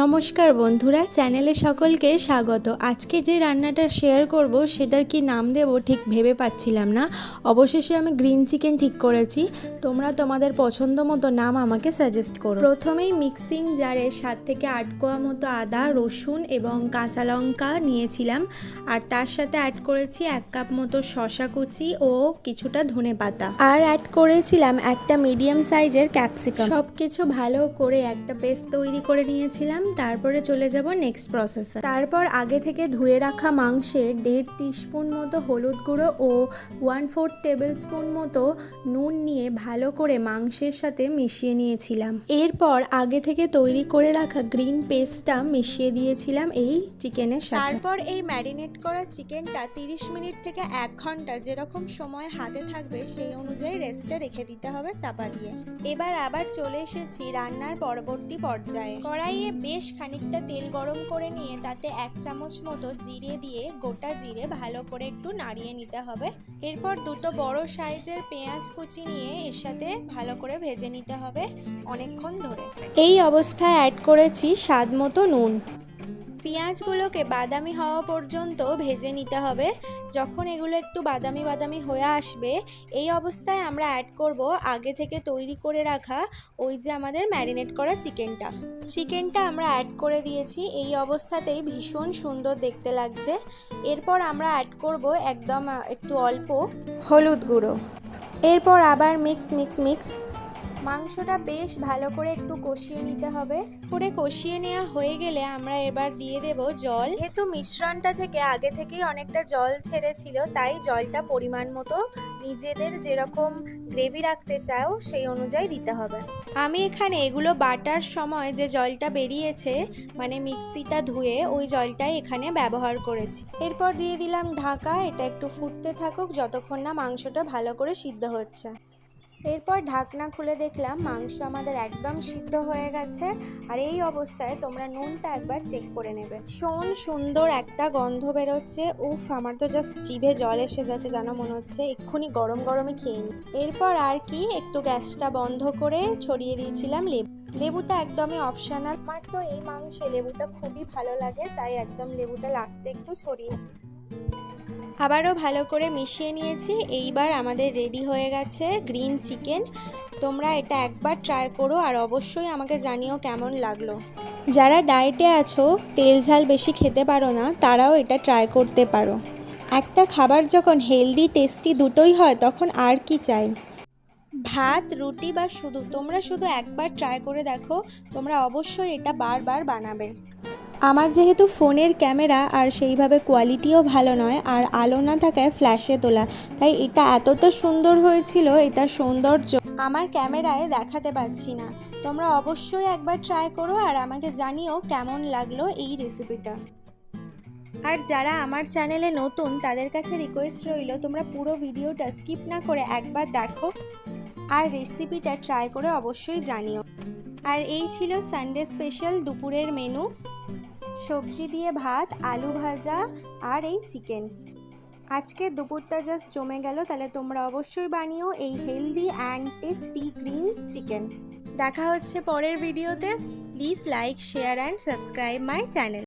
নমস্কার বন্ধুরা, চ্যানেলে সকলকে স্বাগত। আজকে যে রান্নাটা শেয়ার করব সেটার কি নাম দেব ঠিক ভেবে পাচ্ছিলাম না। অবশেষে আমি গ্রিন চিকেন ঠিক করেছি। তোমরা তোমাদের পছন্দ মতো নাম আমাকে সাজেস্ট করো। প্রথমেই মিক্সিং জারে 7 থেকে 8 কোয়া মতো আদা, রসুন এবং কাঁচা লঙ্কা নিয়েছিলাম। আর তার সাথে অ্যাড করেছি 1 কাপ মতো শসা কুচি ও কিছুটা ধনেপাতা। আর অ্যাড করেছিলাম একটা মিডিয়াম সাইজের ক্যাপসিকাম। সব কিছু ভালো করে একটা পেস্ট তৈরি করে নিয়েছিলাম। তারপরে চলে যাব নেক্সট প্রসেসে। তারপর আগে থেকে ধুয়ে রাখা মাংসে 1.5 টিস্পুন মতো হলুদ গুঁড়ো ও 1/4 টেবিল স্পুন মতো নুন নিয়ে ভালো করে মাংসের সাথে মিশিয়ে নিয়েছিলাম। এরপর আগে থেকে তৈরি করে রাখা গ্রিন পেস্টটা মিশিয়ে দিয়েছিলাম এই চিকেনের সাথে। তারপর এই ম্যারিনেট করা চিকেনটা 30 মিনিট থেকে 1 ঘন্টা যেরকম সময় হাতে থাকবে সেই অনুযায়ী রেস্টে রেখে দিতে হবে চাপা দিয়ে। এবার আবার চলে এসেছি রান্নার পরবর্তী পর্যায়ে। কড়াইয়ে বেশ খানিকটা তেল গরম করে নিয়ে তাতে 1 চামচ মতো জিরে দিয়ে গোটা জিরে ভালো করে একটু নাড়িয়ে নিতে হবে। এরপর দুটো বড় সাইজের পেঁয়াজ কুচি নিয়ে এর সাথে ভালো করে ভেজে নিতে হবে অনেকক্ষণ ধরে। এই অবস্থায় অ্যাড করেছি স্বাদ মতো নুন। পেঁয়াজগুলোকে বাদামি হওয়া পর্যন্ত ভেজে নিতে হবে। যখন এগুলো একটু বাদামি বাদামি হয়ে আসবে এই অবস্থায় আমরা অ্যাড করব আগে থেকে তৈরি করে রাখা ওই যে আমাদের ম্যারিনেট করা চিকেনটা আমরা অ্যাড করে দিয়েছি। এই অবস্থাতেই ভীষণ সুন্দর দেখতে লাগছে। এরপর আমরা অ্যাড করব একদম একটু অল্প হলুদ গুঁড়ো। এরপর আবার মিক্স মাংসটা বেশ ভালো করে একটু কষিয়ে নিতে হবে। কষিয়ে নেওয়া হয়ে গেলে আমরা এবার দিয়ে দেব জল। যেহেতু মিশ্রণটা থেকে আগে থেকেই অনেকটা জল ছেড়েছিল তাই জলটা পরিমাণ মতো নিজেদের যেরকম গ্রেভি রাখতে চাও সেই অনুযায়ী দিতে হবে। আমি এখানে এগুলো বাটার সময় যে জলটা বেরিয়েছে মানে মিক্সিটা ধুয়ে ওই জলটাই এখানে ব্যবহার করেছি। এরপর দিয়ে দিলাম ঢাকা। এটা একটু ফুটতে থাকুক যতক্ষণ না মাংসটা ভালো করে সিদ্ধ হচ্ছে। এরপর ঢাকনা খুলে দেখলাম মাংস আমাদের একদম সিদ্ধ হয়ে গেছে। আর এই অবস্থায় তোমরা নুনটা একবার চেক করে নেবে। ভীষণ সুন্দর একটা গন্ধ বেরোচ্ছে। উফ, আমার তো জাস্ট জিভে জল এসে যাচ্ছে, যেন মনে হচ্ছে এক্ষুনি গরম গরমে খেয়ে নিই। এরপর আর কি একটু গ্যাসটা বন্ধ করে ছড়িয়ে দিয়েছিলাম লেবুটা একদমই অপশনাল। আমার তো এই মাংসে লেবুটা খুবই ভালো লাগে তাই একদম লেবুটা লাস্টে একটু ছড়িয়ে আবারও ভালো করে মিশিয়ে নিয়েছি। এইবার আমাদের রেডি হয়ে গেছে গ্রিন চিকেন। তোমরা এটা একবার ট্রাই করো আর অবশ্যই আমাকে জানিও কেমন লাগলো। যারা ডায়েটে আছো, তেল ঝাল বেশি খেতে পারো না, তারাও এটা ট্রাই করতে পারো। একটা খাবার যখন হেলদি টেস্টি দুটোই হয় তখন আর কি চাই। ভাত, রুটি বা তোমরা শুধু একবার ট্রাই করে দেখো। তোমরা অবশ্যই এটা বারবার বানাবে। আমার যেহেতু ফোনের ক্যামেরা আর সেইভাবে কোয়ালিটিও ভালো নয় আর আলো না থাকায় ফ্ল্যাশে তোলা, তাই এটা এতটা সুন্দর হয়েছিল, এটা সৌন্দর্য আমার ক্যামেরায় দেখাতে পাচ্ছি না। তোমরা অবশ্যই একবার ট্রাই করো আর আমাকে জানিও কেমন লাগলো এই রেসিপিটা। আর যারা আমার চ্যানেলে নতুন তাদের কাছে রিকোয়েস্ট রইল তোমরা পুরো ভিডিওটা স্কিপ না করে একবার দেখো আর রেসিপিটা ট্রাই করে অবশ্যই জানিও। আর এই ছিল সানডে স্পেশাল দুপুরের মেনু। সবজি দিয়ে ভাত, আলু ভাজা আর এই চিকেন। আজকে দুপুরটা জাস্ট জমে গেল। তাহলে তোমরা অবশ্যই বানিও এই healthy and tasty green chicken. দেখা হচ্ছে পরের ভিডিওতে। Please like, share and subscribe my channel.